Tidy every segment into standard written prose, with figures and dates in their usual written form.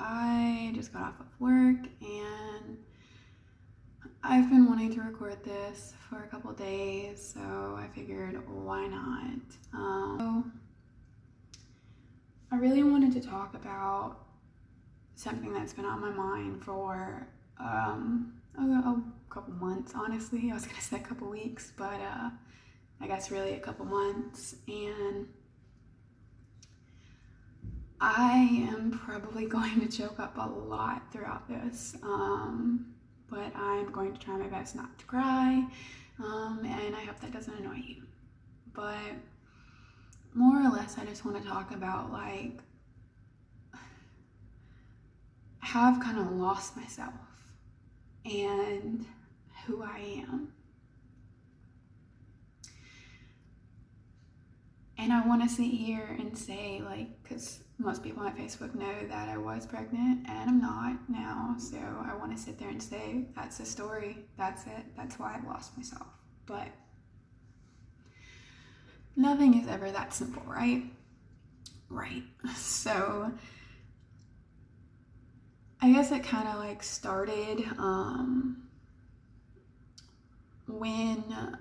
I just got off of work and I've been wanting to record this for a couple days, so I figured why not. So I really wanted to talk about something that's been on my mind for a couple months, honestly. I was gonna say a couple weeks, but I guess really a couple months, and I am probably going to choke up a lot throughout this, but I'm going to try my best not to cry, and I hope that doesn't annoy you. But more or less, I just want to talk about like how I've kind of lost myself and who I am. And I want to sit here and say, like, because most people on Facebook know that I was pregnant and I'm not now. So I want to sit there and say, that's the story. That's it. That's why I've lost myself. But nothing is ever that simple, right? Right. So I guess it kind of like started when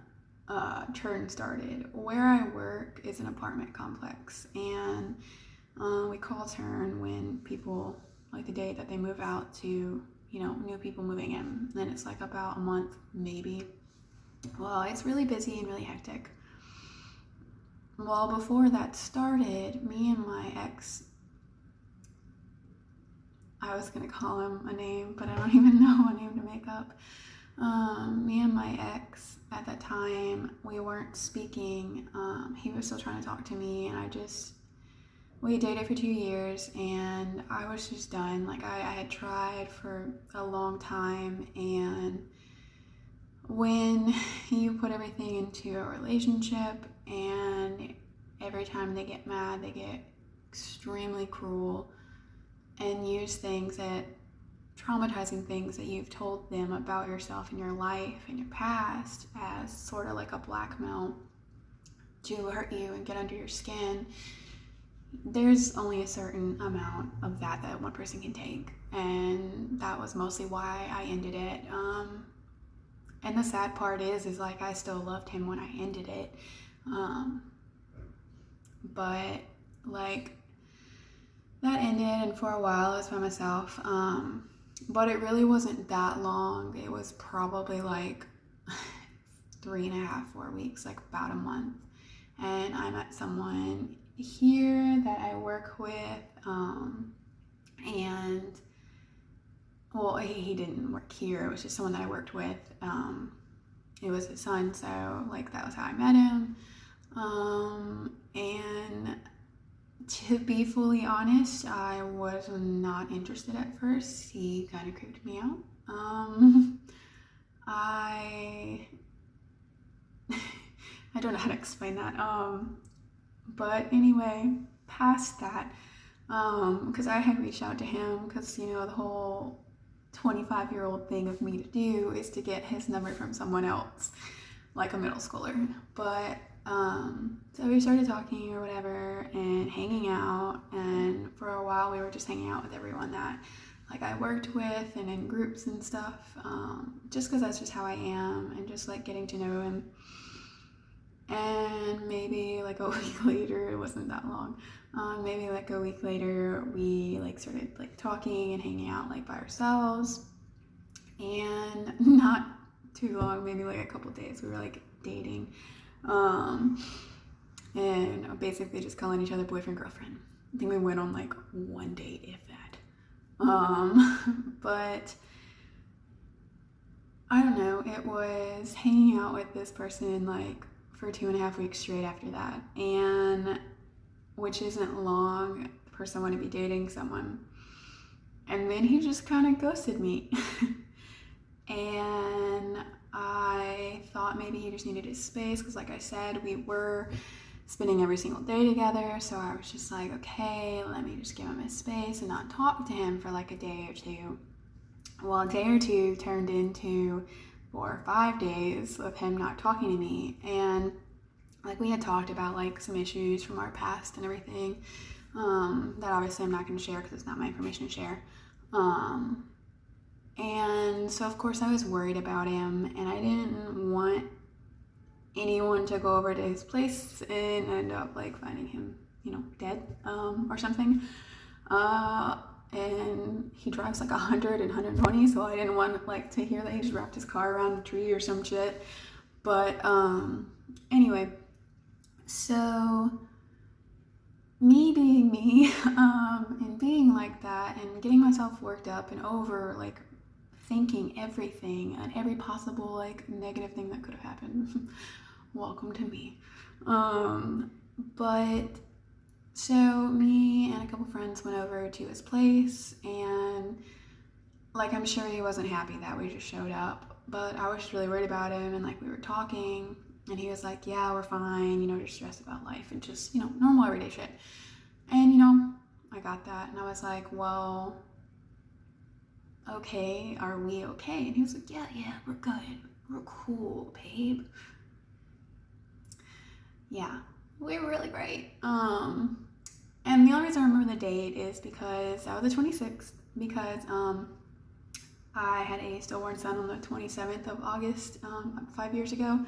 Turn started. Where I work is an apartment complex, and we call turn when people, like the day that they move out to, new people moving in. Then it's like about a month, maybe. Well, it's really busy and really hectic. Well, before that started, me and my ex, I was gonna call him a name, but I don't even know a name to make up. Me and my ex at that time, we weren't speaking. He was still trying to talk to me, and we dated for 2 years, and I was just done. Like, I had tried for a long time, and when you put everything into a relationship, and every time they get mad, they get extremely cruel and use traumatizing things that you've told them about yourself and your life and your past as sort of like a blackmail to hurt you and get under your skin. There's only a certain amount of that one person can take, and that was mostly why I ended it. And the sad part is like I still loved him when I ended it, but like that ended, and for a while I was by myself. But it really wasn't that long. It was probably like 3.5, 4 weeks, like about a month. And I met someone here that I work with, and well, he didn't work here. It was just someone that I worked with. It was his son, so like that was how I met him. And to be fully honest, I was not interested at first. He kind of creeped me out. I don't know how to explain that. But anyway, past that, because I had reached out to him because, the whole 25-year-old thing of me to do is to get his number from someone else, like a middle schooler. But so we started talking or whatever and hanging out, and for a while we were just hanging out with everyone that like I worked with and in groups and stuff, just because that's just how I am, and just like getting to know him. And maybe like a week later, it wasn't that long, maybe like a week later we like started like talking and hanging out like by ourselves, and not too long, maybe like a couple days, we were like dating, and basically just calling each other boyfriend, girlfriend. I think we went on like one date, if that. But I don't know, it was hanging out with this person like for 2.5 weeks straight after that, and which isn't long for someone to be dating someone. And then he just kind of ghosted me. And I thought maybe he just needed his space, because like I said, we were spending every single day together, so I was just like, okay, let me just give him his space and not talk to him for like a day or two. Well, a day or two turned into 4 or 5 days of him not talking to me, and like we had talked about like some issues from our past and everything, that obviously I'm not going to share because it's not my information to share. And so of course I was worried about him, and I didn't want anyone to go over to his place and end up like finding him, dead, or something. And he drives like 100 and 120, so I didn't want like to hear that he just wrapped his car around a tree or some shit. But anyway, so me being me, and being like that and getting myself worked up and over, like thinking everything and every possible like negative thing that could have happened. Welcome to me. But so me and a couple friends went over to his place, and like I'm sure he wasn't happy that we just showed up, but I was just really worried about him, and like we were talking, and he was like, yeah, we're fine, just stressed about life and just, normal everyday shit. And I got that, and I was like, well, okay, are we okay? And he was like, yeah, we're good, we're cool, babe. Yeah, we were really great. And the only reason I remember the date is because that was the 26th, because I had a stillborn son on the 27th of August, 5 years ago,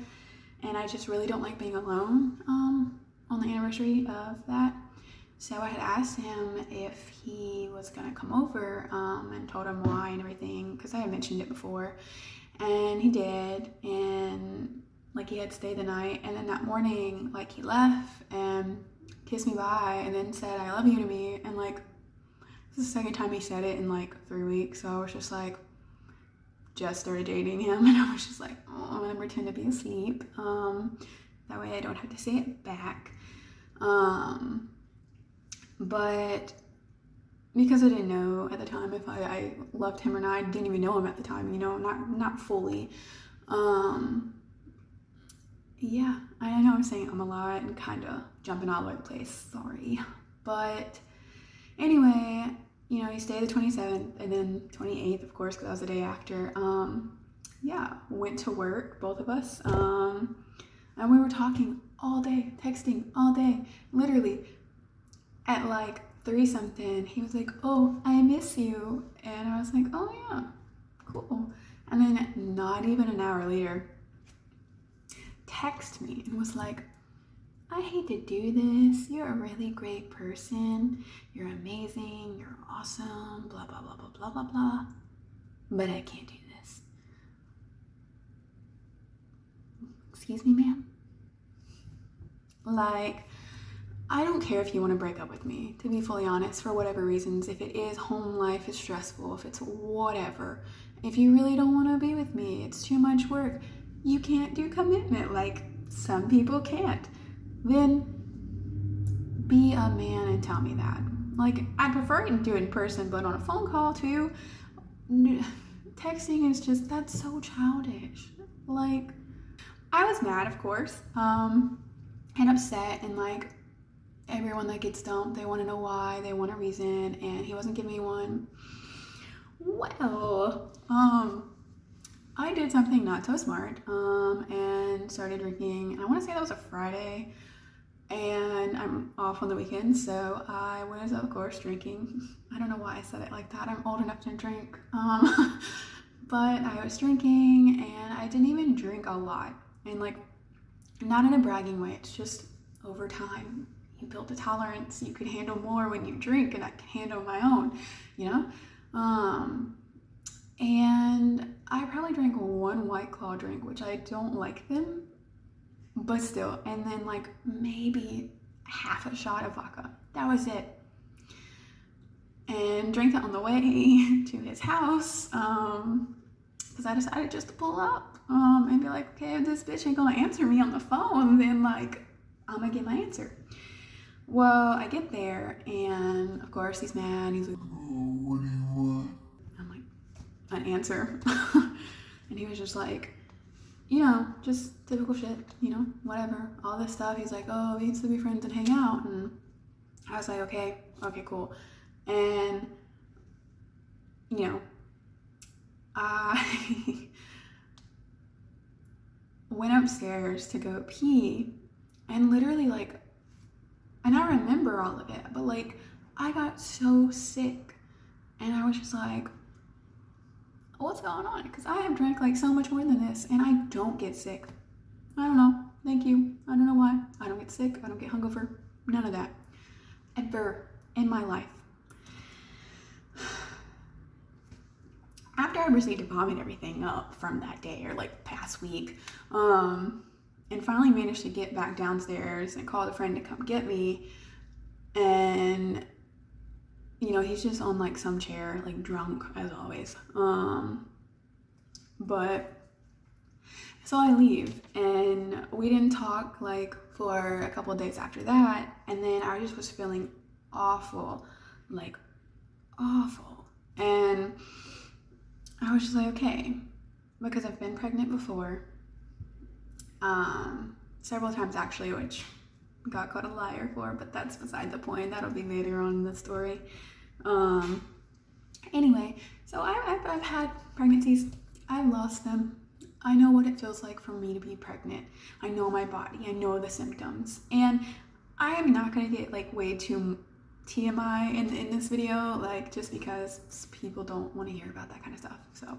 and I just really don't like being alone on the anniversary of that. So I had asked him if he was gonna come over, and told him why and everything, because I had mentioned it before, and he did, and like he had stayed the night, and then that morning like he left and kissed me bye and then said I love you to me, and like this is the second time he said it in like 3 weeks. So I was just like, just started dating him, and I was just like, oh, I'm gonna pretend to be asleep, that way I don't have to say it back. But because I didn't know at the time if I loved him or not, I didn't even know him at the time, not fully. Yeah, I know I'm saying a lot and kind of jumping all over the place, sorry. But anyway, he stayed the 27th and then 28th, of course, because that was the day after. Yeah, went to work, both of us. And we were talking all day, texting all day, literally. At like 3 something, he was like, oh, I miss you. And I was like, oh yeah, cool. And then not even an hour later, text me and was like, I hate to do this. You're a really great person. You're amazing. You're awesome. Blah, blah, blah, blah, blah, blah, blah. But I can't do this. Excuse me, ma'am? Like, I don't care if you want to break up with me, to be fully honest, for whatever reasons. If it is home life is stressful, if it's whatever. If you really don't want to be with me, it's too much work, you can't do commitment like some people can't, then be a man and tell me that. Like, I prefer to do it in person, but on a phone call too, texting is just, that's so childish. Like, I was mad, of course, and upset, and like everyone that gets dumped, they want to know why, they want a reason, and he wasn't giving me one. Well, I did something not so smart, and started drinking, and I want to say that was a Friday, and I'm off on the weekend, so I was, of course, drinking. I don't know why I said it like that, I'm old enough to drink, but I was drinking, and I didn't even drink a lot, and like, not in a bragging way, it's just over time, you build a tolerance, you can handle more when you drink, and I can handle my own, and I probably drank one White Claw drink, which I don't like them, but still, and then like maybe half a shot of vodka. That was it. And drank that on the way to his house, because I decided just to pull up, and be like, okay, if this bitch ain't gonna answer me on the phone, then like, I'm gonna get my answer. Well, I get there, and of course he's mad. He's like, oh, what do you want? I'm like, an answer. And he was just like, just typical shit, whatever, all this stuff. He's like, oh, we used to be friends and hang out. And I was like, okay, cool. And, I went upstairs to go pee, and literally like And I remember all of it, but like I got so sick and I was just like, what's going on? Because I have drank like so much more than this and I don't get sick. I don't know. Thank you. I don't know why. I don't get sick. I don't get hungover. None of that. Ever in my life. After I proceeded to vomit everything up from that day or like past week, and finally managed to get back downstairs and called a friend to come get me, and you know, he's just on like some chair, like drunk as always. But so I leave and we didn't talk like for a couple of days after that, and then I just was feeling awful, like awful. And I was just like, okay, because I've been pregnant before, several times actually, which got caught a liar for, but that's beside the point. That'll be later on in the story. Anyway, so I've had pregnancies. I've lost them. I know what it feels like for me to be pregnant. I know my body. I know the symptoms. And I am not going to get like way too TMI in this video, like just because people don't want to hear about that kind of stuff. So,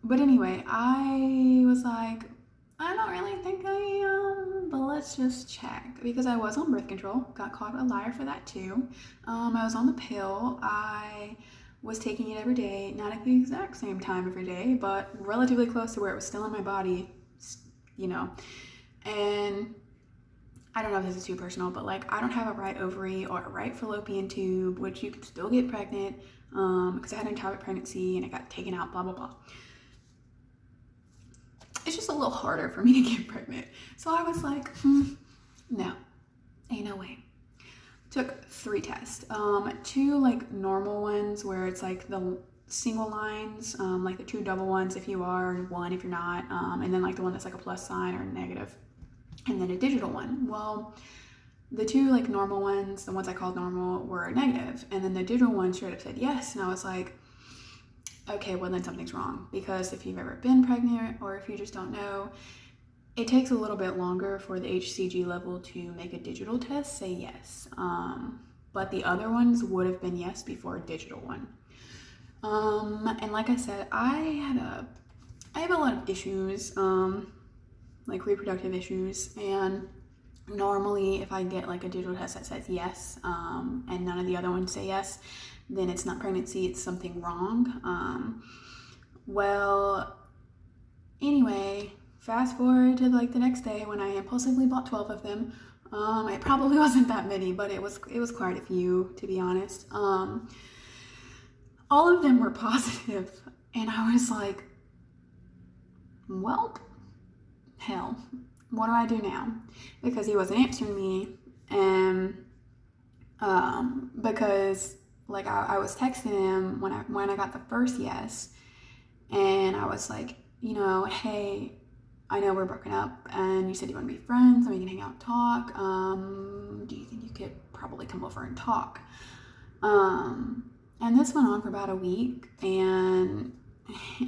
but anyway, I was like, I don't really think I am, but let's just check, because I was on birth control, got caught a liar for that too. I was on the pill. I was taking it every day, not at the exact same time every day, but relatively close to where it was still in my body, you know. And I don't know if this is too personal, but like I don't have a right ovary or a right fallopian tube, which you can still get pregnant, because I had an untimely pregnancy and it got taken out, blah, blah, blah. It's just a little harder for me to get pregnant. So I was like, no, ain't no way. Took 3 tests, 2 like normal ones where it's like the single lines, like the 2 double ones if you are, and 1 if you're not, and then like the one that's like a plus sign or negative, and then a digital one. Well, the 2 like normal ones, the ones I called normal, were negative, and then the digital one straight up said yes, and I was like, okay, well then something's wrong, because if you've ever been pregnant or if you just don't know, it takes a little bit longer for the HCG level to make a digital test say yes, but the other ones would have been yes before a digital one. And like I said, I have a lot of issues, like reproductive issues, and normally if I get like a digital test that says yes, and none of the other ones say yes, then it's not pregnancy, it's something wrong. Well, anyway, fast forward to like the next day when I impulsively bought 12 of them. It probably wasn't that many, but it was quite a few, to be honest. All of them were positive, and I was like, well, hell, what do I do now? Because he wasn't answering me, and because like I was texting him when I got the first yes, and I was like, you know, hey, I know we're broken up, and you said you want to be friends, and we can hang out and talk. Do you think you could probably come over and talk? And this went on for about a week, and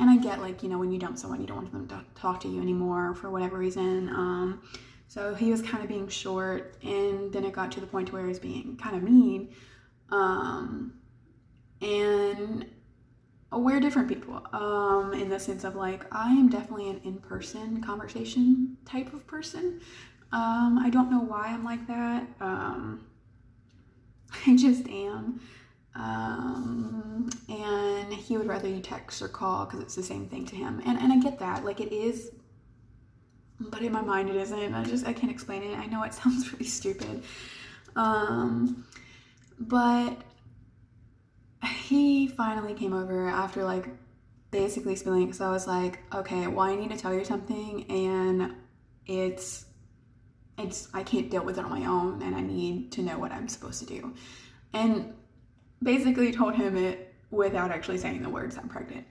I get like, you know, when you dump someone, you don't want them to talk to you anymore for whatever reason. So he was kind of being short, and then it got to the point where he was being kind of mean. And we're different people, in the sense of like, I am definitely an in-person conversation type of person. I don't know why I'm like that. I just am. And he would rather you text or call because it's the same thing to him. And I get that, like it is, but in my mind it isn't. I can't explain it. I know it sounds really stupid. But he finally came over after like basically spilling it, because I was like, okay, well, I need to tell you something, and it's I can't deal with it on my own, and I need to know what I'm supposed to do. And basically told him it without actually saying the words, I'm pregnant.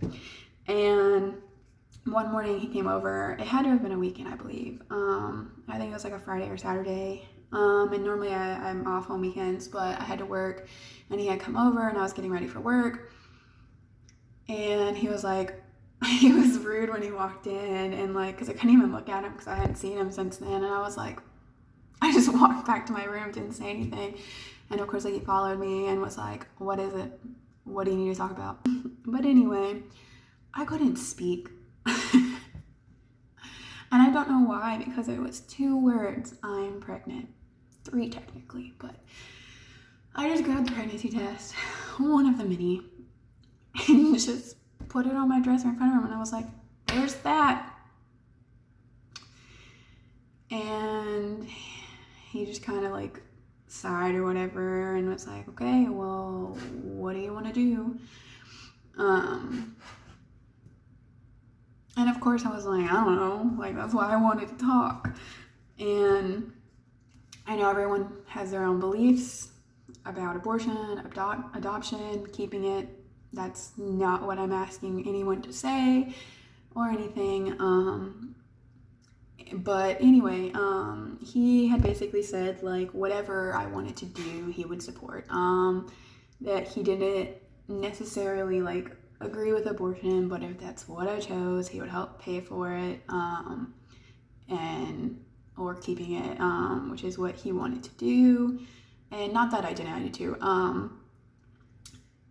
And one morning he came over. It had to have been a weekend, I believe. I think it was like a Friday or Saturday. And normally I'm off on weekends, but I had to work, and he had come over, and I was getting ready for work. And he was like, he was rude when he walked in, and like, because I couldn't even look at him because I hadn't seen him since then. And I was like, I just walked back to my room, didn't say anything. And of course, like, he followed me and was like, what is it? What do you need to talk about? But anyway, I couldn't speak. And I don't know why, because it was 2 words, I'm pregnant. 3 technically, but I just grabbed the pregnancy test, one of the many, and just put it on my dresser in front of him, and I was like, there's that. And he just kind of like sighed or whatever and was like, okay, well, what do you want to do? And of course I was like, I don't know, like, that's why I wanted to talk. And I know everyone has their own beliefs about abortion, adoption, keeping it. That's not what I'm asking anyone to say or anything. But anyway, he had basically said, like, whatever I wanted to do, he would support. That he didn't necessarily, like, agree with abortion, but if that's what I chose, he would help pay for it, or keeping it, which is what he wanted to do. And not that I didn't, I did too.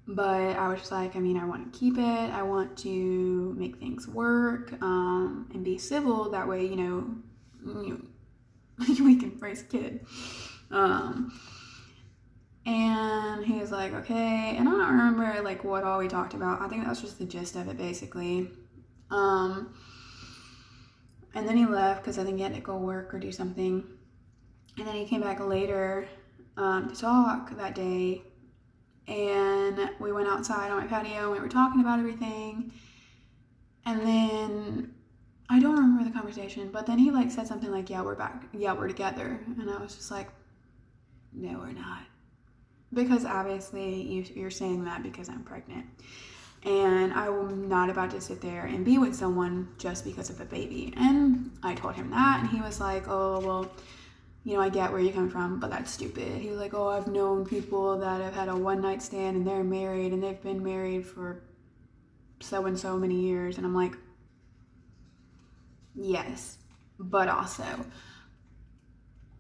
But I was just like, I mean, I want to keep it. I want to make things work, and be civil. That way, you know, we can raise a kid. And he was like, okay. And I don't remember, like, what all we talked about. I think that was just the gist of it, basically. And then he left because I think he had to go work or do something. And then he came back later to talk that day. And we went outside on my patio and we were talking about everything. And then I don't remember the conversation, but then he, like, said something like, yeah, we're back. Yeah, we're together. And I was just like, no, we're not. Because obviously you're saying that because I'm pregnant. And I'm not about to sit there and be with someone just because of a baby. And I told him that, and he was like, oh, well, you know, I get where you're coming from, but that's stupid. He was like, oh, I've known people that have had a one-night stand and they're married and they've been married for so and so many years. And I'm like, yes, but also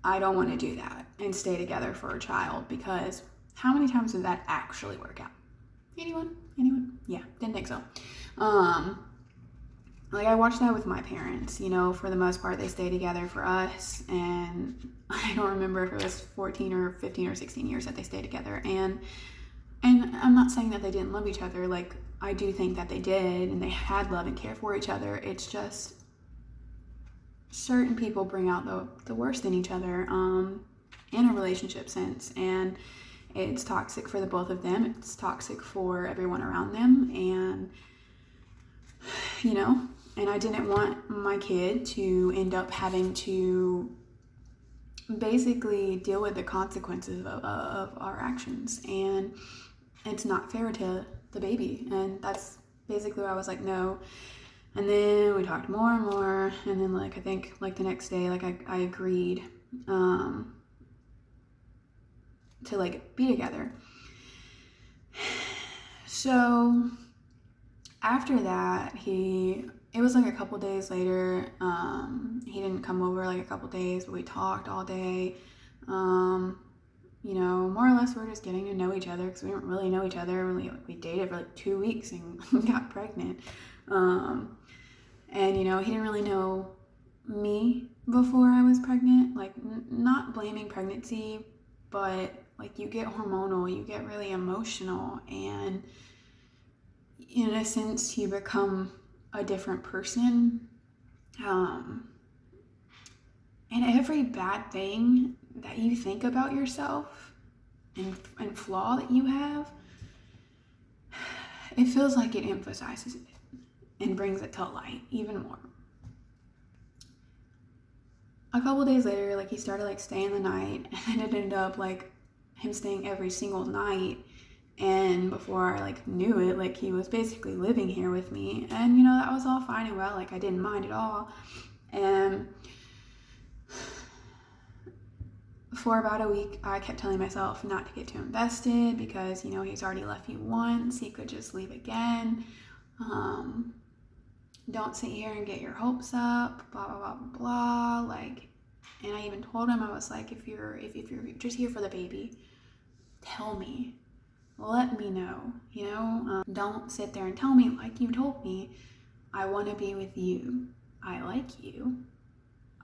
I don't want to do that and stay together for a child, because how many times did that actually work out? Anyone? Yeah, didn't think so. Like, I watched that with my parents, you know, for the most part, they stayed together for us, and I don't remember if it was 14 or 15 or 16 years that they stayed together, and I'm not saying that they didn't love each other. Like, I do think that they did, and they had love and care for each other. It's just certain people bring out the worst in each other, in a relationship sense, and it's toxic for the both of them. It's toxic for everyone around them, and, you know, and I didn't want my kid to end up having to basically deal with the consequences of our actions, and it's not fair to the baby. And that's basically why I was like, no. And then we talked more and more, and then, like, I think, like, the next day, like, I agreed to, like, be together. So after that, it was like a couple days later. He didn't come over, like, a couple days, but we talked all day. You know, more or less we're just getting to know each other, because we didn't really know each other. We dated for like 2 weeks and got pregnant. And, you know, he didn't really know me before I was pregnant. Like, not blaming pregnancy, but, like, you get hormonal, you get really emotional, and in a sense you become a different person. And every bad thing that you think about yourself and flaw that you have, it feels like it emphasizes it and brings it to light even more. A couple days later, like, he started, like, staying the night, and it ended up, like, him staying every single night. And before I, like, knew it, like, he was basically living here with me. And, you know, that was all fine and well. Like, I didn't mind at all. And for about a week, I kept telling myself not to get too invested, because, you know, he's already left you once. He could just leave again. Don't sit here and get your hopes up, blah, blah, blah, blah. Like, And I even told him, I was like, if you're just here for the baby, tell me, let me know, don't sit there and tell me like you told me, I want to be with you, I like you,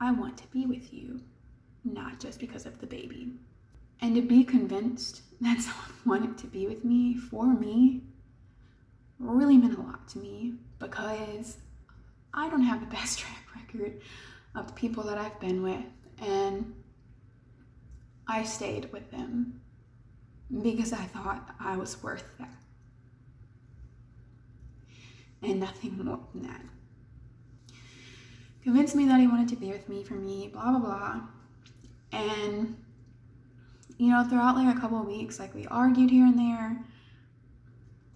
I want to be with you, not just because of the baby. And to be convinced that someone wanted to be with me for me really meant a lot to me, because I don't have the best track record of the people that I've been with, and I stayed with them because I thought I was worth that, and nothing more than that. Convinced me that he wanted to be with me for me, blah blah blah. And throughout like a couple of weeks, like we argued here and there,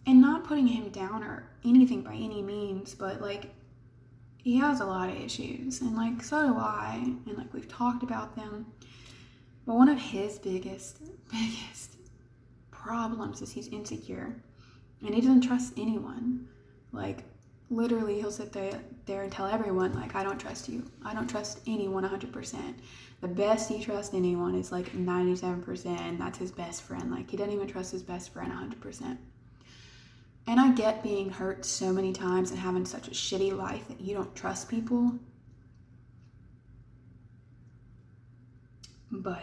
and not putting him down or anything by any means, but like he has a lot of issues, and like so do I, and like we've talked about them. But one of his biggest problems is he's insecure, and he doesn't trust anyone. Like literally he'll sit there and tell everyone, like, I don't trust you, I don't trust anyone 100%. The best he trusts anyone is like 97%, and that's his best friend. Like he doesn't even trust his best friend 100%. And I get being hurt so many times and having such a shitty life that you don't trust people. But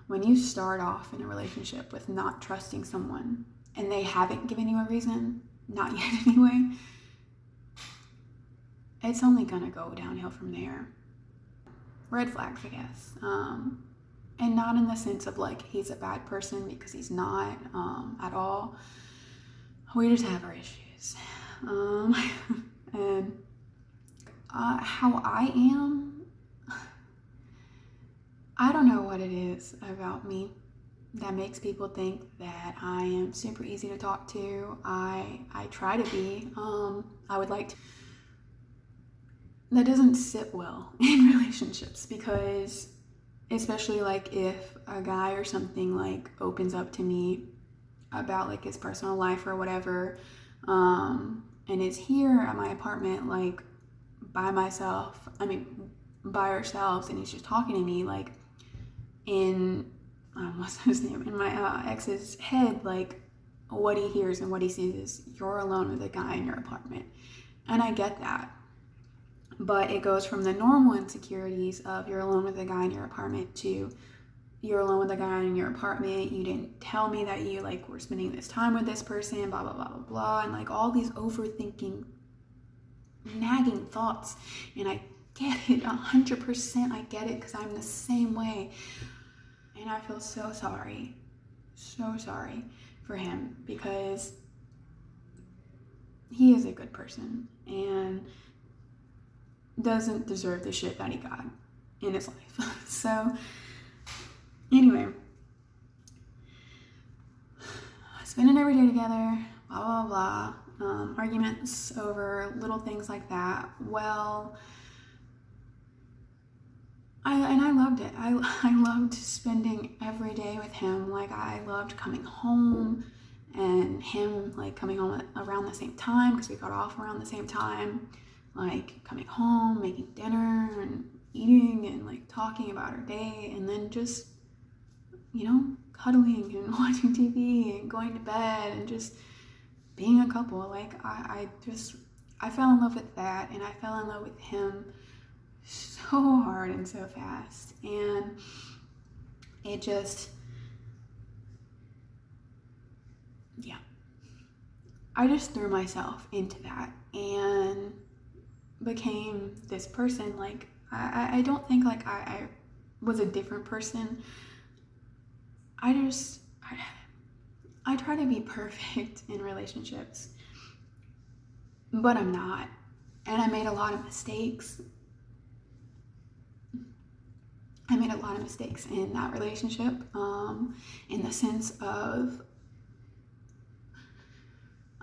when you start off in a relationship with not trusting someone, and they haven't given you a reason, not yet anyway, it's only gonna go downhill from there. Red flags, I guess. And not in the sense of like he's a bad person, because he's not at all. We just have our issues. And how I am, I don't know what it is about me that makes people think that I am super easy to talk to. I try to be. I would like to. That doesn't sit well in relationships, because especially like if a guy or something like opens up to me about like his personal life or whatever, and is here at my apartment like by ourselves, and he's just talking to me like in what's his name, in my ex's head, like what he hears and what he sees is you're alone with a guy in your apartment. And I get that, but it goes from the normal insecurities of you're alone with a guy in your apartment to you're alone with a guy in your apartment, you didn't tell me that you like were spending this time with this person, blah blah blah blah blah, and like all these overthinking nagging thoughts. And I get it 100%. I get it, because I'm the same way, and I feel so sorry for him, because he is a good person and doesn't deserve the shit that he got in his life. So anyway, spending every day together, blah blah blah, arguments over little things like that. Well, I loved it. I loved spending every day with him. Like I loved coming home, and him like coming home around the same time, because we got off around the same time. Like coming home, making dinner and eating and like talking about our day, and then just cuddling and watching TV and going to bed and just being a couple. Like I fell in love with that, and I fell in love with him so hard and so fast, and it just, I just threw myself into that and became this person. Like I don't think like I was a different person. I try to be perfect in relationships, but I'm not, and I made a lot of mistakes. In that relationship, in the sense of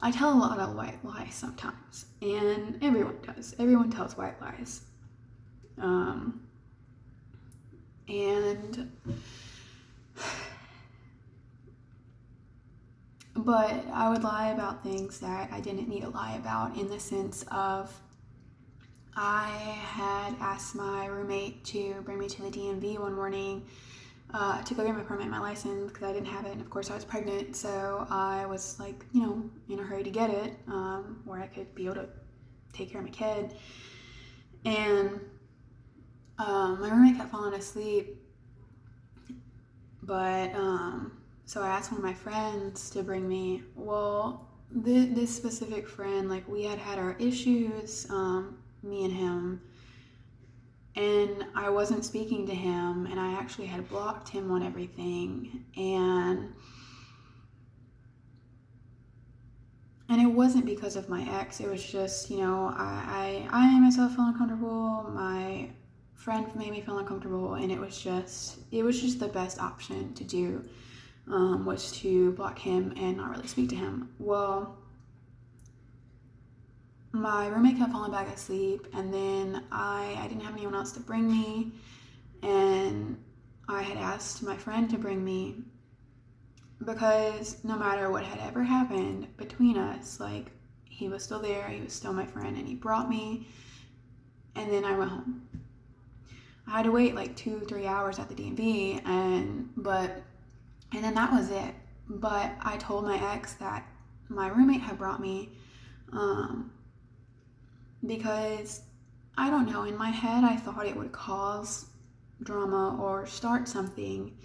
I tell a lot of white lies sometimes, and everyone does. Everyone tells white lies. But I would lie about things that I didn't need to lie about, in the sense of I had asked my roommate to bring me to the DMV one morning to go get my permit and my license because I didn't have it, and of course I was pregnant, so I was like, in a hurry to get it, where I could be able to take care of my kid. And my roommate kept falling asleep, but so I asked one of my friends to bring me. Well, this specific friend, like, we had our issues, me and him, and I wasn't speaking to him, and I actually had blocked him on everything, and it wasn't because of my ex. It was just, I myself felt uncomfortable. My friend made me feel uncomfortable, and it was just the best option to do, was to block him and not really speak to him. Well, my roommate kept falling back asleep, and then I didn't have anyone else to bring me, and I had asked my friend to bring me because no matter what had ever happened between us, like, he was still there, he was still my friend, and he brought me, and then I went home. I had to wait like 2-3 hours at the DMV, and then that was it. But I told my ex that my roommate had brought me, because I don't know, in my head I thought it would cause drama or start something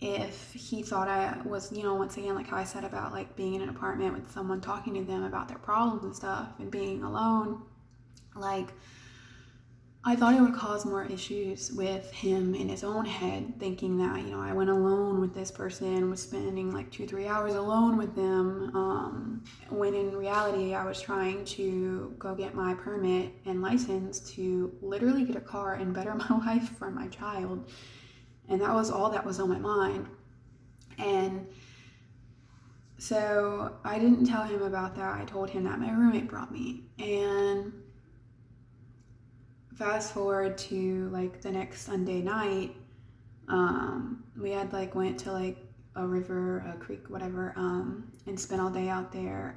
if he thought I was, once again, like how I said about like being in an apartment with someone talking to them about their problems and stuff and being alone. Like, I thought it would cause more issues with him in his own head, thinking that, I went alone with this person, was spending like 2-3 hours alone with them, when in reality I was trying to go get my permit and license to literally get a car and better my life for my child. And that was all that was on my mind. And so I didn't tell him about that. I told him that my roommate brought me. And fast forward to like the next Sunday night, we had like went to like a river, a creek, whatever, and spent all day out there.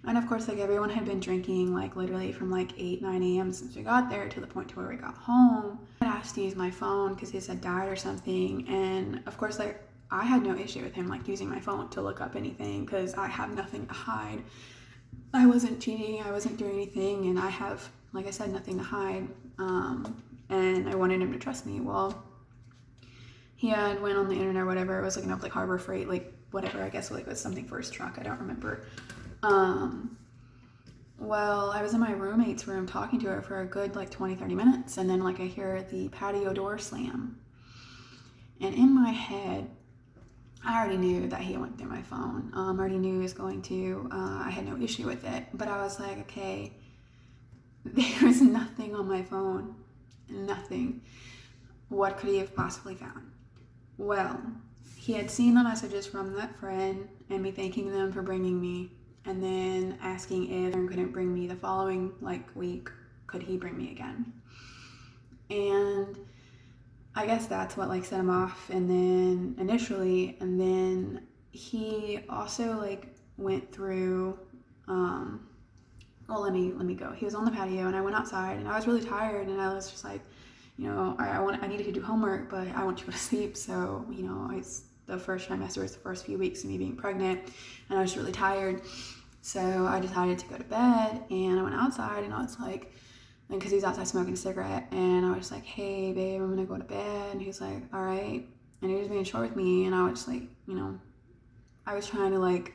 And of course, like, everyone had been drinking like literally from like 8-9 a.m. since we got there to the point to where we got home. I asked to use my phone because his had died or something, and of course, like, I had no issue with him like using my phone to look up anything because I have nothing to hide. I wasn't cheating, I wasn't doing anything, and I have, like I said, nothing to hide. And I wanted him to trust me. Well, he had went on the internet or whatever. It was looking up like Harbor Freight, like whatever. I guess like it was something for his truck. I don't remember. Well, I was in my roommate's room talking to her for a good like 20-30 minutes, and then like I hear the patio door slam, and in my head I already knew that he went through my phone. I already knew he was going to. I had no issue with it, but I was like, okay, there's nothing on my phone, nothing. What could he have possibly found? Well, he had seen the messages from that friend and me thanking them for bringing me, and then asking if Aaron couldn't bring me the following like week, could he bring me again? And I guess that's what like set him off. And then initially, and then he also like went through, well, let me go. He was on the patio, and I went outside, and I was really tired, and I was just like, I needed to do homework, but I want to go to sleep. So, the first trimester was the first few weeks of me being pregnant, and I was really tired. So I decided to go to bed, and I went outside, and I was like, and because he was outside smoking a cigarette, and I was like, hey babe, I'm gonna go to bed. And he was like, all right. And he was being short with me, and I was like, I was trying to like,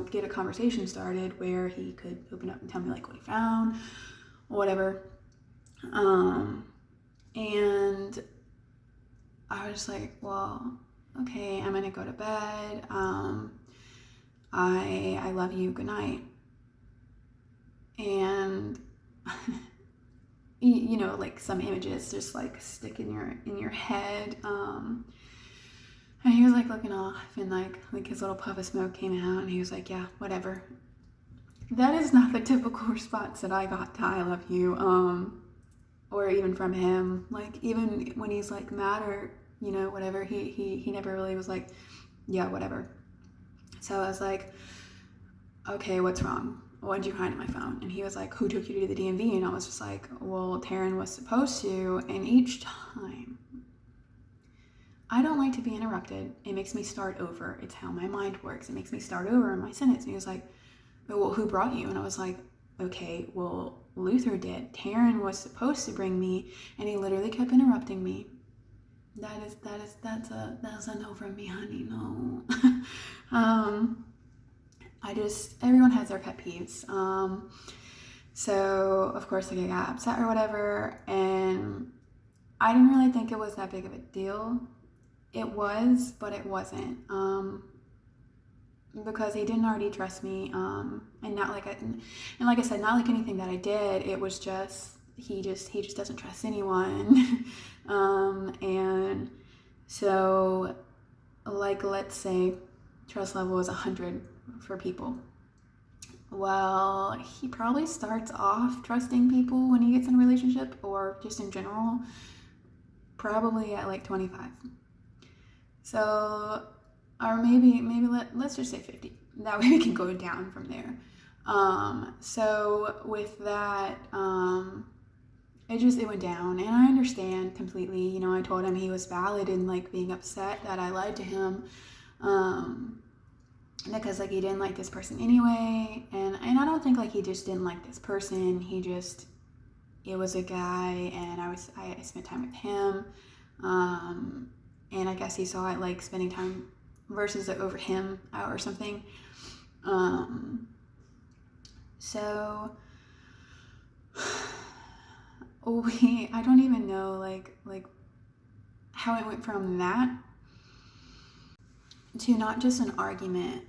get a conversation started where he could open up and tell me like what he found, or whatever. And I was like, well, okay, I'm gonna go to bed. I love you, good night. And like some images just like stick in your head. And he was like looking off, and like his little puff of smoke came out, and he was like, yeah, whatever. That is not the typical response that I got to I love you, or even from him. Like, even when he's like mad or whatever, he never really was like, yeah, whatever. So I was like, okay, what's wrong? what did you find in my phone? And he was like, who took you to the DMV? And I was just like, well, Taryn was supposed to. And each time, I don't like to be interrupted. It makes me start over. It's how my mind works. It makes me start over in my sentence. And he was like, well, who brought you? And I was like, okay, well, Luther did. Taryn was supposed to bring me, and he literally kept interrupting me. That's a no from me, honey. No. Everyone has their pet peeves. So of course, like, I got upset or whatever, and I didn't really think it was that big of a deal. It was, but it wasn't. Because he didn't already trust me, and like I said, not like anything that I did. It was just he just doesn't trust anyone, and so, like, let's say trust level is 100 for people. Well, he probably starts off trusting people when he gets in a relationship, or just in general, probably at like 25. So, or maybe let's just say 50. That way we can go down from there. So with that, it went down, and I understand completely. You know, I told him he was valid in like being upset that I lied to him, because like he didn't like this person anyway, and I don't think like he just didn't like this person. It was a guy, and I spent time with him, and I guess he saw it like spending time versus it over him or something. So I don't even know like how it went from that to not just an argument,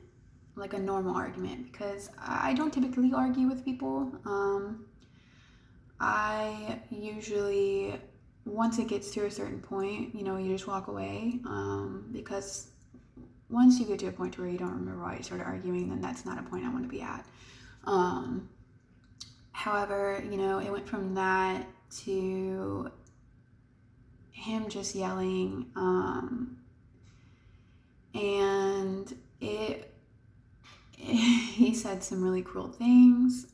like a normal argument, because I don't typically argue with people. I usually, once it gets to a certain point, you know, you just walk away, because once you get to a point where you don't remember why you started arguing, then that's not a point I want to be at. However, you know, it went from that to him just yelling, and he said some really cruel things,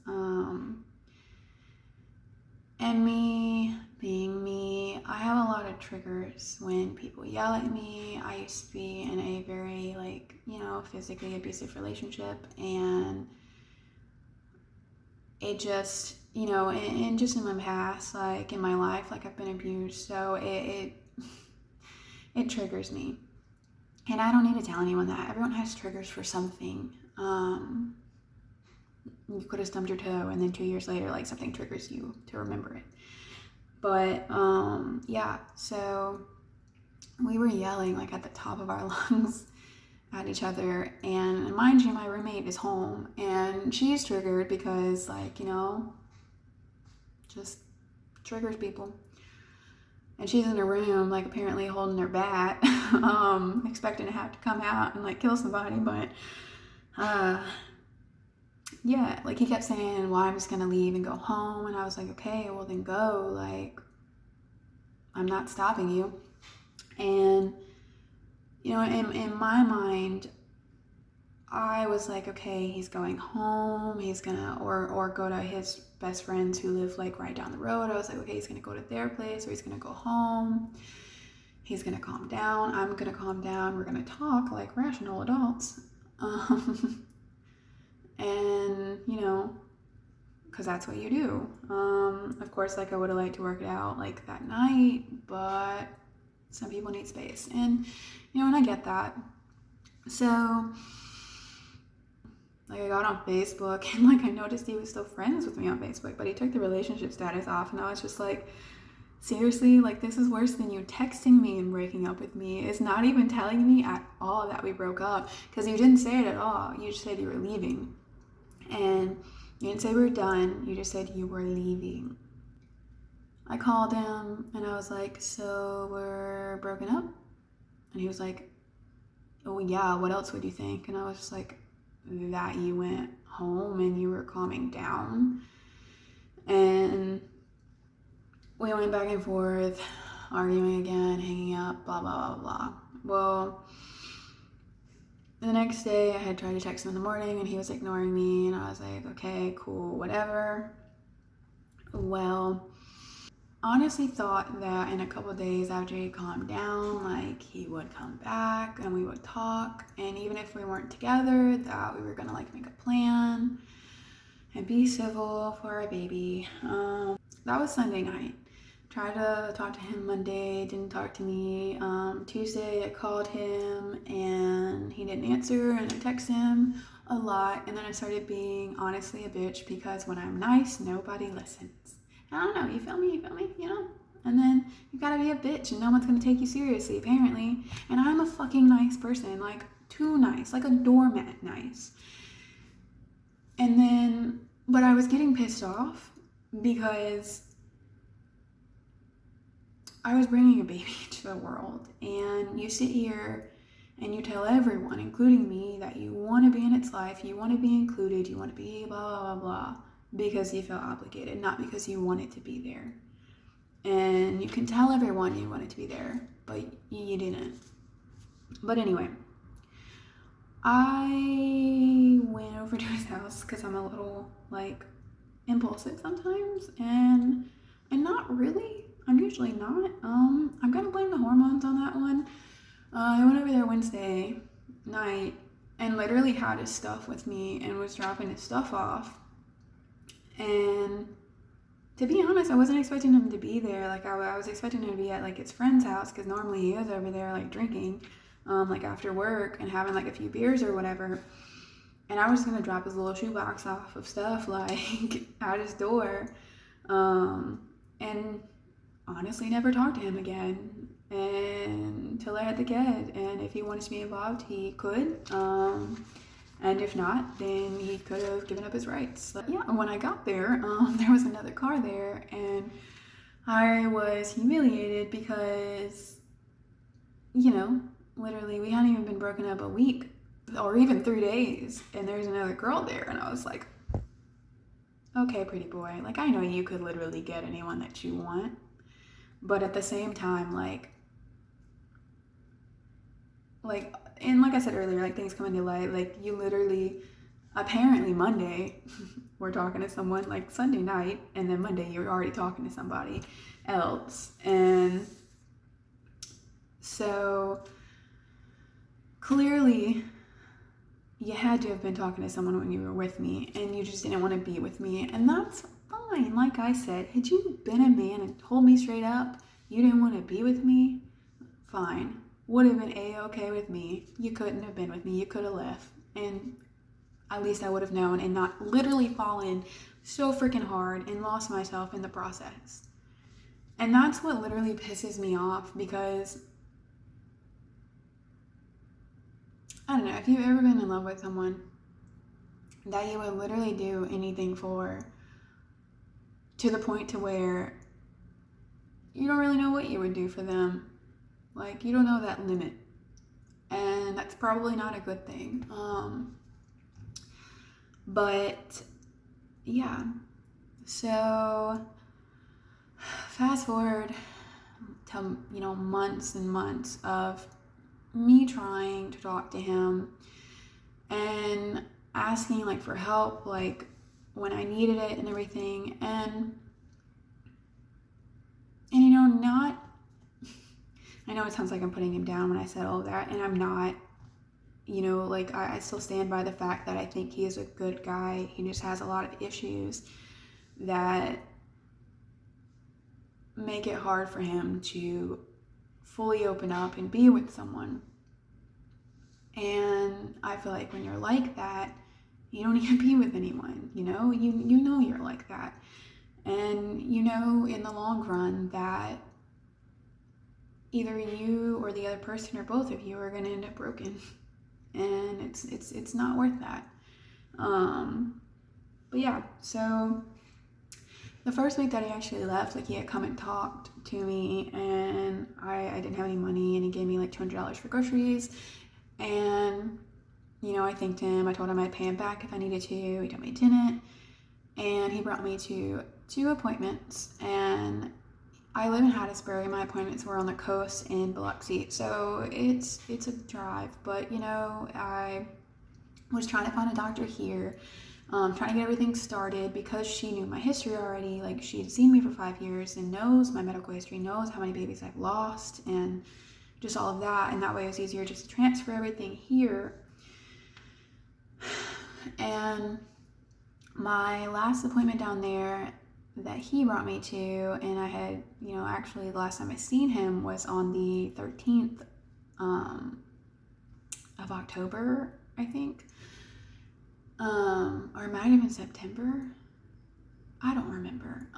and me being me, I have a lot of triggers when people yell at me. I used to be in a very, like, you know, physically abusive relationship, and it just, you know, and just in my past, like in my life, like I've been abused, so it triggers me. And I don't need to tell anyone that. Everyone has triggers for something. You could have stubbed your toe, and then 2 years later, like, something triggers you to remember it. But yeah, so we were yelling like at the top of our lungs at each other, and mind you, my roommate is home, and she's triggered because, like, you know, just triggers people. And she's in her room, like, apparently holding her bat, expecting to have to come out and like kill somebody. But yeah, like, he kept saying, well, I'm just gonna leave and go home, and I was like, okay, well then go, like, I'm not stopping you. And, you know, in my mind, I was like, okay, he's going home, he's gonna, or go to his best friends who live like right down the road. I was like, okay, he's gonna go to their place, or he's gonna go home, he's gonna calm down, I'm gonna calm down, we're gonna talk like rational adults. And, you know, because that's what you do. Of course, like, I would have liked to work it out like that night, but some people need space, and, you know, and I get that. So, like, I got on Facebook, and like I noticed he was still friends with me on Facebook, but he took the relationship status off, and I was just like, seriously, like, this is worse than you texting me and breaking up with me. It's not even telling me at all that we broke up, because you didn't say it at all. You just said you were leaving, and you didn't say we were done, you just said you were leaving. I called him, and I was like, so we're broken up? And he was like, oh yeah, what else would you think? And I was just like, that you went home and you were calming down. And we went back and forth, arguing again, hanging up, blah, blah, blah, blah. Well, The next day I had tried to text him in the morning and he was ignoring me, and I was like, okay, cool, whatever. Well, honestly thought that in a couple of days after he calmed down, like he would come back and we would talk, and even if we weren't together, that we were gonna like make a plan and be civil for our baby. That was Sunday night. Tried to talk to him Monday, didn't talk to me. Tuesday I called him and he didn't answer, and I texted him a lot, and then I started being honestly a bitch because when I'm nice, nobody listens. I don't know, you feel me, you know? And then you gotta be a bitch and no one's gonna take you seriously, apparently. And I'm a fucking nice person, like too nice, like a doormat nice. And then, but I was getting pissed off because I was bringing a baby into the world, and you sit here and you tell everyone, including me, that you want to be in its life, you want to be included, you want to be blah, blah, blah, blah, because you feel obligated, not because you want it to be there. And you can tell everyone you want it to be there, but you didn't. But anyway, I went over to his house because I'm a little, like, impulsive sometimes, and not really. I'm usually not. I'm gonna blame the hormones on that one. I went over there Wednesday night and literally had his stuff with me and was dropping his stuff off. And to be honest, I wasn't expecting him to be there. Like I was expecting him to be at like his friend's house, because normally he is over there like drinking, like after work and having like a few beers or whatever. And I was just gonna drop his little shoebox off of stuff like at his door, and honestly never talked to him again until I had the kid. And if he wanted to be involved, he could, and if not, then he could have given up his rights. But yeah, when I got there, there was another car there, and I was humiliated because, you know, literally we hadn't even been broken up a week or even 3 days, and there's another girl there, and I was like, okay, pretty boy, like I know you could literally get anyone that you want, but at the same time, like, and like I said earlier, like things come into light, like you literally, apparently Monday, we're talking to someone, like Sunday night, and then Monday you're already talking to somebody else. And so clearly you had to have been talking to someone when you were with me, and you just didn't want to be with me, and that's fine. Like I said, had you been a man and told me straight up you didn't want to be with me, fine, would have been a-okay with me. You couldn't have been with me, you could have left, and at least I would have known and not literally fallen so freaking hard and lost myself in the process. And that's what literally pisses me off, because I don't know, if you've ever been in love with someone that you would literally do anything for, to the point to where you don't really know what you would do for them. Like, you don't know that limit. And that's probably not a good thing. But yeah. So fast forward to, you know, months and months of me trying to talk to him and asking like for help, like when I needed it and everything. And you know, I know it sounds like I'm putting him down when I said all of that, and I'm not. You know, like I still stand by the fact that I think he is a good guy. He just has a lot of issues that make it hard for him to fully open up and be with someone. And I feel like when you're like that, you don't even be with anyone, you know? You know you're like that. And you know in the long run that either you or the other person or both of you are going to end up broken. And it's not worth that. But yeah, so the first week that he actually left, like he had come and talked to me, and I didn't have any money, and he gave me like $200 for groceries. And, you know, I thanked him. I told him I'd pay him back if I needed to. He told me he didn't. And he brought me to 2 appointments, and I live in Hattiesburg, and my appointments were on the coast in Biloxi, so it's a drive. But I was trying to find a doctor here, trying to get everything started because she knew my history already. Like, she had seen me for 5 years and knows my medical history, knows how many babies I've lost, and just all of that. And that way it was easier just to transfer everything here. And my last appointment down there that he brought me to, and I had, actually the last time I seen him was on the 13th of October, I think. Or it might have been September. I don't remember.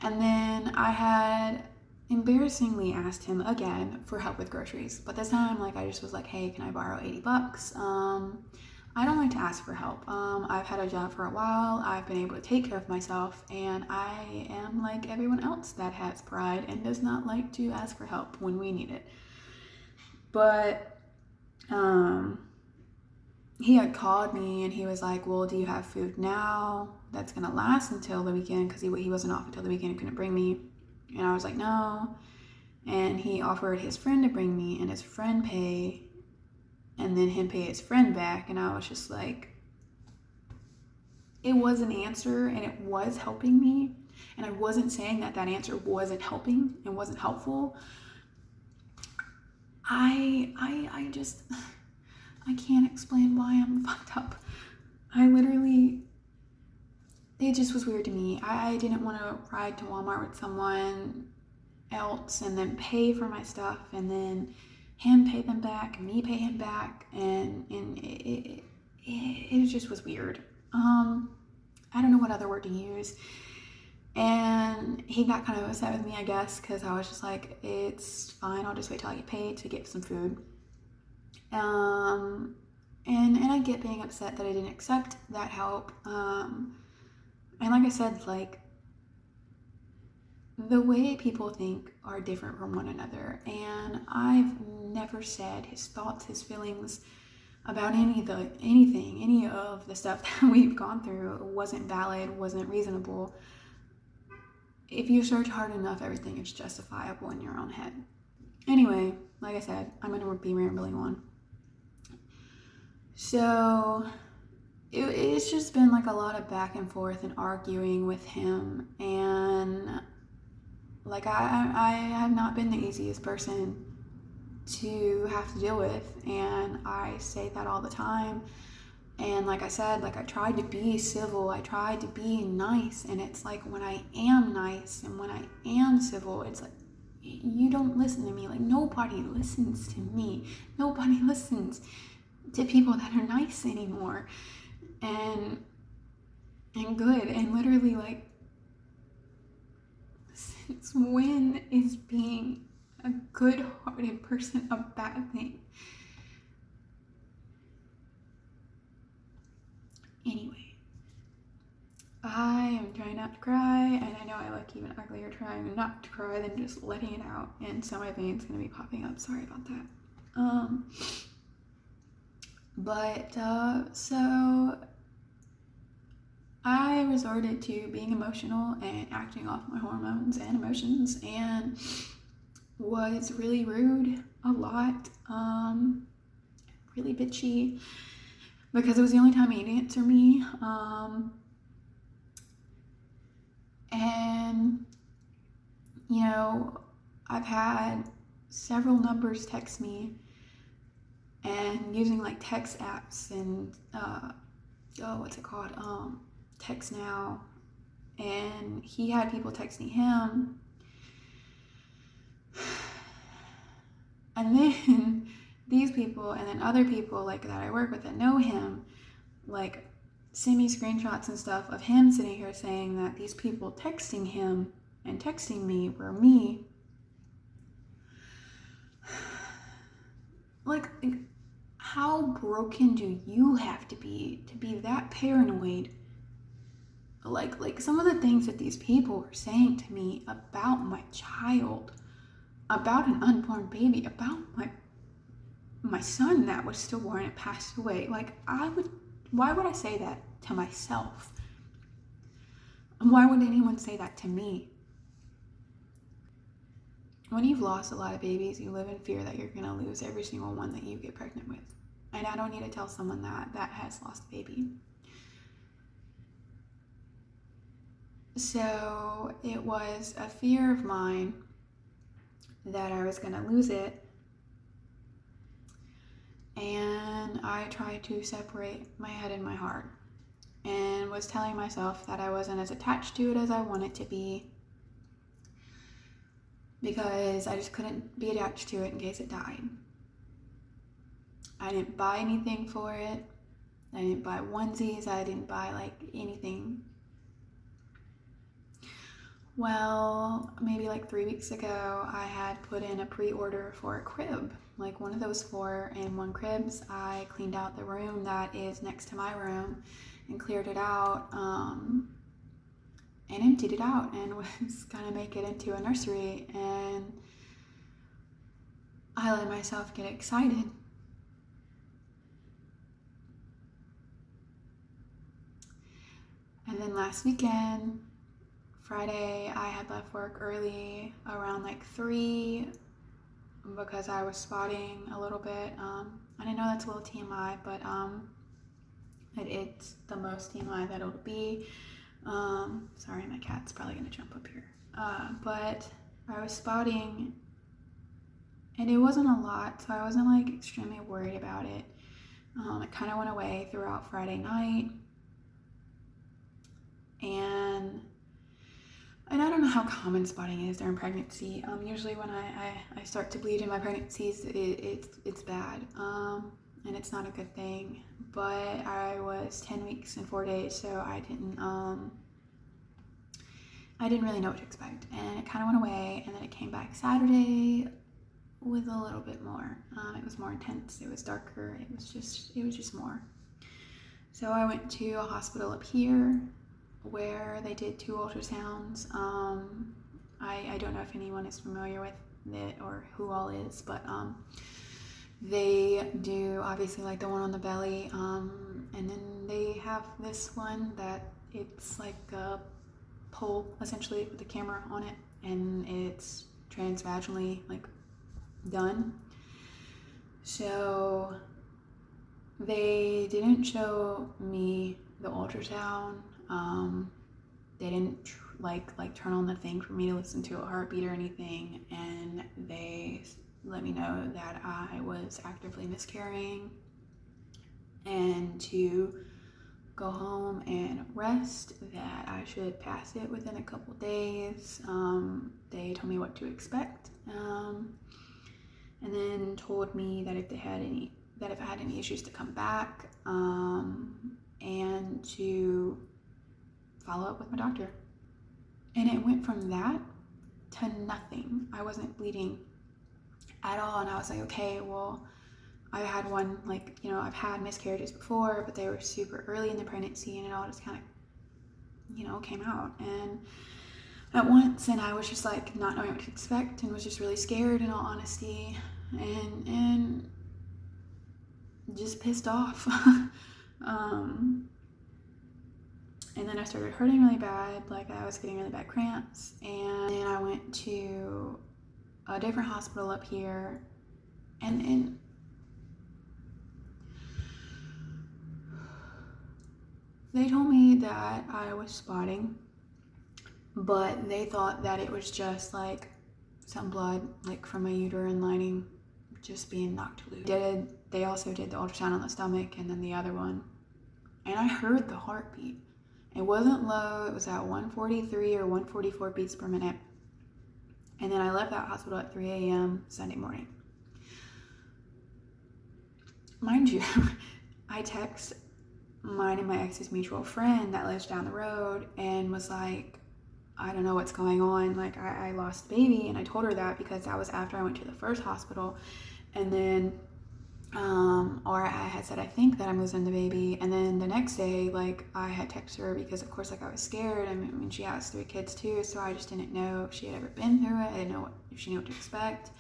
And then I had embarrassingly asked him again for help with groceries. But this time, I just was like, hey, can I borrow $80? I don't like to ask for help. I've had a job for a while. I've been able to take care of myself, and I am like everyone else that has pride and does not like to ask for help when we need it. But he had called me and he was like, well, do you have food now that's gonna last until the weekend? Because he wasn't off until the weekend, he couldn't bring me. And I was like, no. And he offered his friend to bring me and his friend pay, and then him pay his friend back. And I was just like, it was an answer and it was helping me. And I wasn't saying that answer wasn't helping and wasn't helpful. I can't explain why I'm fucked up. It just was weird to me. I didn't want to ride to Walmart with someone else and then pay for my stuff and then him pay them back and me pay him back, and it just was weird. I don't know what other word to use. And he got kind of upset with me, I guess, because I was just like, it's fine, I'll just wait till I get paid to get some food. And I get being upset that I didn't accept that help. And like I said, the way people think are different from one another, and I've never said his thoughts, his feelings about any of the stuff that we've gone through wasn't valid, wasn't reasonable. If you search hard enough, everything is justifiable in your own head. Anyway, like I said, I'm going to be rambling on. So it's just been a lot of back and forth and arguing with him, and I have not been the easiest person to have to deal with, and I say that all the time. And like I said, I tried to be civil, I tried to be nice, and it's when I am nice and when I am civil, it's you don't listen to me. Nobody listens to me. Nobody listens to people that are nice anymore and good. And literally, since when is being a good-hearted person a bad thing? Anyway, I am trying not to cry, and I know I look even uglier trying not to cry than just letting it out, and so my vein's gonna be popping up. Sorry about that. So I resorted to being emotional and acting off my hormones and emotions, and was really rude a lot, really bitchy, because it was the only time he'd answer me. And I've had several numbers text me, and using text apps and what's it called, Text Now, and he had people texting him, and then these people, and then other people that I work with that know him, send me screenshots and stuff of him sitting here saying that these people texting him and texting me were me. How broken do you have to be that paranoid? Some of the things that these people were saying to me about my child, about an unborn baby, about my son that was stillborn and passed away. Why would I say that to myself? Why would anyone say that to me? when you've lost a lot of babies, you live in fear that you're going to lose every single one that you get pregnant with. And I don't need to tell someone that has lost a baby. So it was a fear of mine that I was going to lose it. And I tried to separate my head and my heart, and was telling myself that I wasn't as attached to it as I wanted to be, because I just couldn't be attached to it in case it died. I didn't buy anything for it. I didn't buy onesies. I didn't buy like anything. Well, maybe like 3 weeks ago, I had put in a pre-order for a crib, like one of those 4-in-1 cribs. I cleaned out the room that is next to my room and cleared it out, and emptied it out, and was gonna make it into a nursery. And I let myself get excited. And then last weekend, Friday, I had left work early around like 3 because I was spotting a little bit. I know that's a little TMI, but it's the most TMI that it'll be. Sorry, my cat's probably gonna jump up here. But I was spotting, and it wasn't a lot, so I wasn't like extremely worried about it. It kind of went away throughout Friday night, and I don't know how common spotting is during pregnancy. Usually when I start to bleed in my pregnancies, it's bad, and it's not a good thing. But I was 10 weeks and 4 days, so I didn't really know what to expect, and it kind of went away. And then it came back Saturday with a little bit more. It was more intense. It was darker. It was just more. So I went to a hospital up here where they did 2 ultrasounds. I don't know if anyone is familiar with it or who all is, but they do obviously like the one on the belly, and then they have this one that it's like a pole essentially with a camera on it, and it's transvaginally like done. So they didn't show me the ultrasound. They didn't turn on the thing for me to listen to a heartbeat or anything, and they let me know that I was actively miscarrying and to go home and rest, that I should pass it within a couple days. They told me what to expect, and then told me that if I had any issues to come back, and to follow up with my doctor. And it went from that to nothing. I wasn't bleeding at all, and I was like, okay, well, I had one, I've had miscarriages before, but they were super early in the pregnancy, and it all just kind of, came out and at once, and I was just like not knowing what to expect, and was just really scared, in all honesty, and just pissed off. And then I started hurting really bad, like I was getting really bad cramps, and then I went to a different hospital up here, and they told me that I was spotting, but they thought that it was just like some blood, like from my uterine lining just being knocked loose. They also did the ultrasound on the stomach, and then the other one, and I heard the heartbeat. It wasn't low, it was at 143 or 144 beats per minute. And then I left that hospital at 3 a.m. Sunday morning. Mind you, I text mine and my ex's mutual friend that lives down the road and was like, I don't know what's going on. Like, I lost the baby, and I told her that because that was after I went to the first hospital. And then, or I had said, I think that I'm losing the baby. And then the next day, like, I had texted her because, of course, like, I was scared. I mean, she has 3 kids too, so I just didn't know if she had ever been through it. I didn't know if she knew what to expect.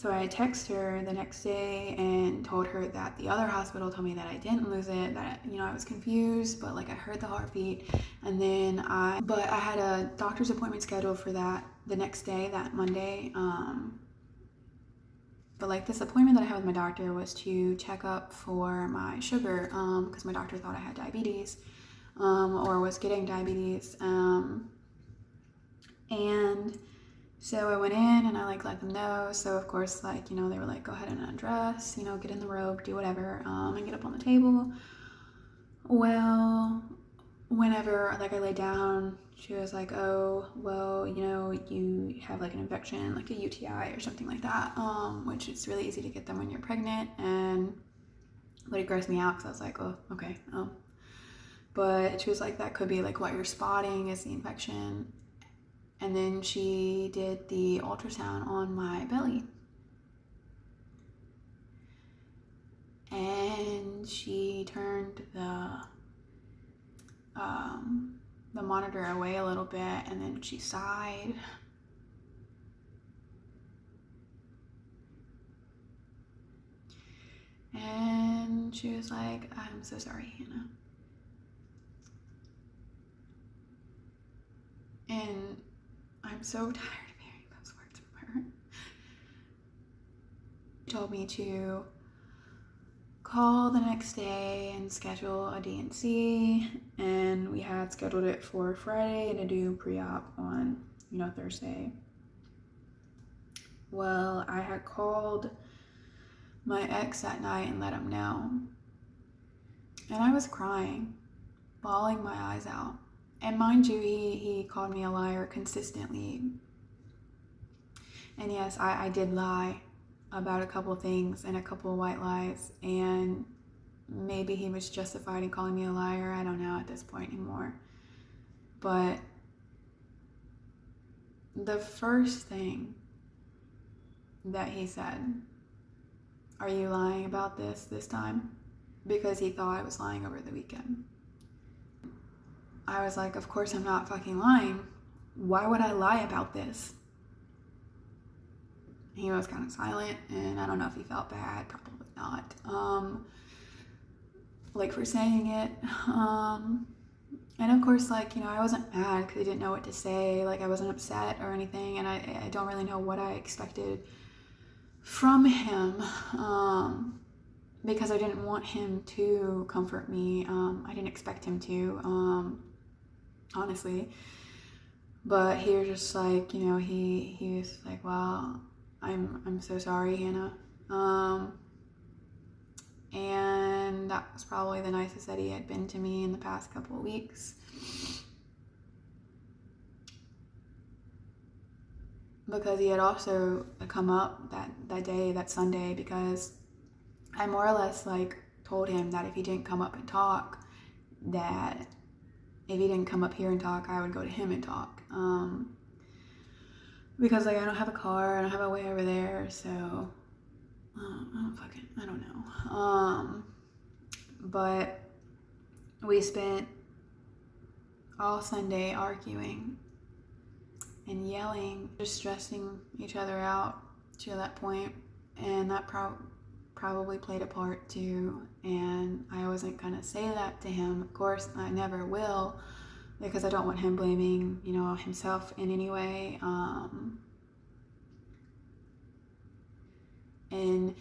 So I texted her the next day and told her that the other hospital told me that I didn't lose it, that, I was confused, but like I heard the heartbeat. And then I had a doctor's appointment scheduled for that the next day, that Monday. But like this appointment that I had with my doctor was to check up for my sugar, because my doctor thought I had diabetes, or was getting diabetes. And so I went in and I like let them know. So of course, like, you know, they were like, go ahead and undress, you know, get in the robe, do whatever, and get up on the table. Well, whenever like I lay down, she was like, oh, well, you know, you have like an infection, like a UTI or something like that, which it's really easy to get them when you're pregnant. But it grossed me out because I was like, oh, okay. But she was like, that could be like what you're spotting is the infection. And then she did the ultrasound on my belly. And she turned the monitor away a little bit, and then she sighed. And she was like, I'm so sorry, Hannah. And I'm so tired of hearing those words from her. She told me to call the next day and schedule a D&C, and we had scheduled it for Friday to do pre-op on, you know, Thursday. Well, I had called my ex that night and let him know, and I was crying, bawling my eyes out. And mind you, he called me a liar consistently. And yes, I did lie about a couple things and a couple white lies, and maybe he was justified in calling me a liar. I don't know at this point anymore. But the first thing that he said, are you lying about this time? Because he thought I was lying over the weekend. I was like, of course I'm not fucking lying. Why would I lie about this? He was kind of silent, and I don't know if he felt bad, probably not, like for saying it. And of course, like, you know, I wasn't mad because I didn't know what to say. Like, I wasn't upset or anything, and I don't really know what I expected from him, because I didn't want him to comfort me. I didn't expect him to, honestly. But he was just like, you know, he was like, well, I'm so sorry, Hannah. And that was probably the nicest that he had been to me in the past couple of weeks. Because he had also come up that day, that Sunday, because I more or less like told him that if he didn't come up and talk, that if he didn't come up here and talk, I would go to him and talk. Because like I don't have a car, I don't have a way over there, so I don't know. But we spent all Sunday arguing and yelling, just stressing each other out to that point, and that probably played a part too. And I wasn't gonna say that to him, of course. I never will, because I don't want him blaming, you know, himself in any way. And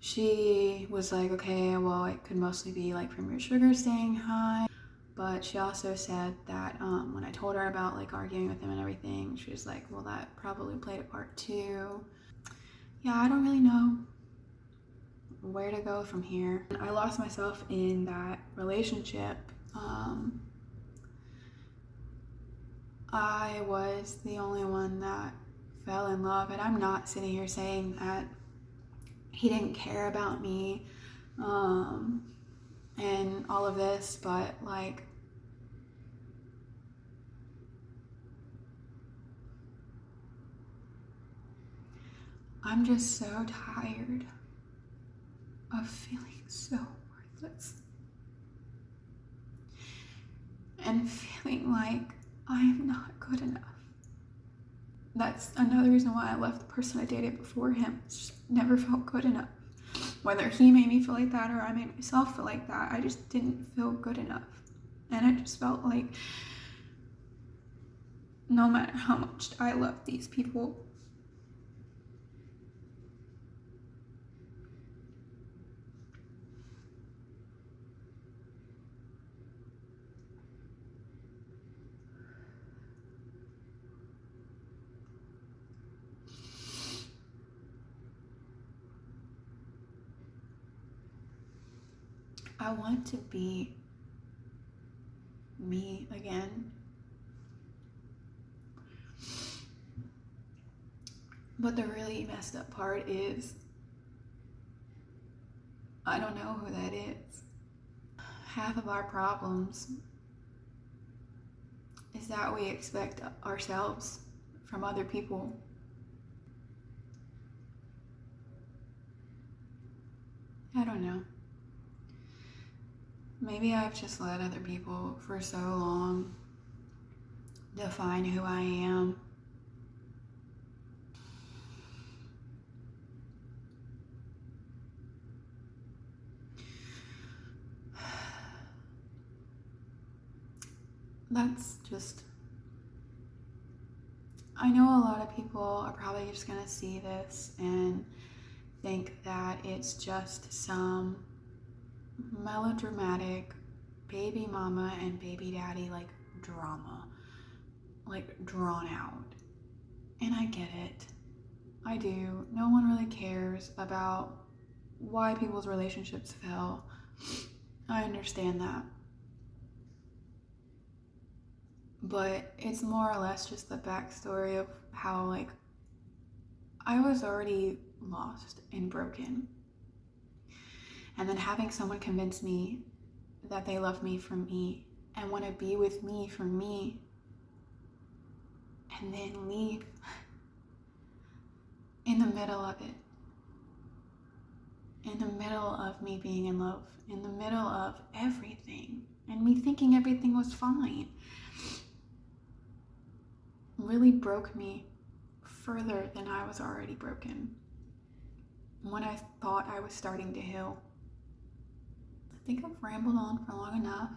she was like, okay, well, it could mostly be like from your sugar staying high. But she also said that when I told her about like arguing with him and everything, she was like, well, that probably played a part too. Yeah, I don't really know where to go from here. I lost myself in that relationship. I was the only one that fell in love, and I'm not sitting here saying that he didn't care about me and all of this, but like I'm just so tired of feeling so worthless and feeling like I am not good enough. That's another reason why I left the person I dated before him. Just never felt good enough. Whether he made me feel like that or I made myself feel like that, I just didn't feel good enough. And I just felt like no matter how much I love these people. I want to be me again. But the really messed up part is I don't know who that is. Half of our problems is that we expect ourselves from other people. I don't know. Maybe I've just let other people for so long define who I am. That's just, I know a lot of people are probably just gonna see this and think that it's just some melodramatic baby mama and baby daddy like drama, like drawn out. And I get it. I do. No one really cares about why people's relationships fail. I understand that. But it's more or less just the backstory of how, like, I was already lost and broken. And then having someone convince me that they love me for me and want to be with me for me, and then leave in the middle of it. In the middle of me being in love. In the middle of everything. And me thinking everything was fine. Really broke me further than I was already broken. When I thought I was starting to heal. I think I've rambled on for long enough.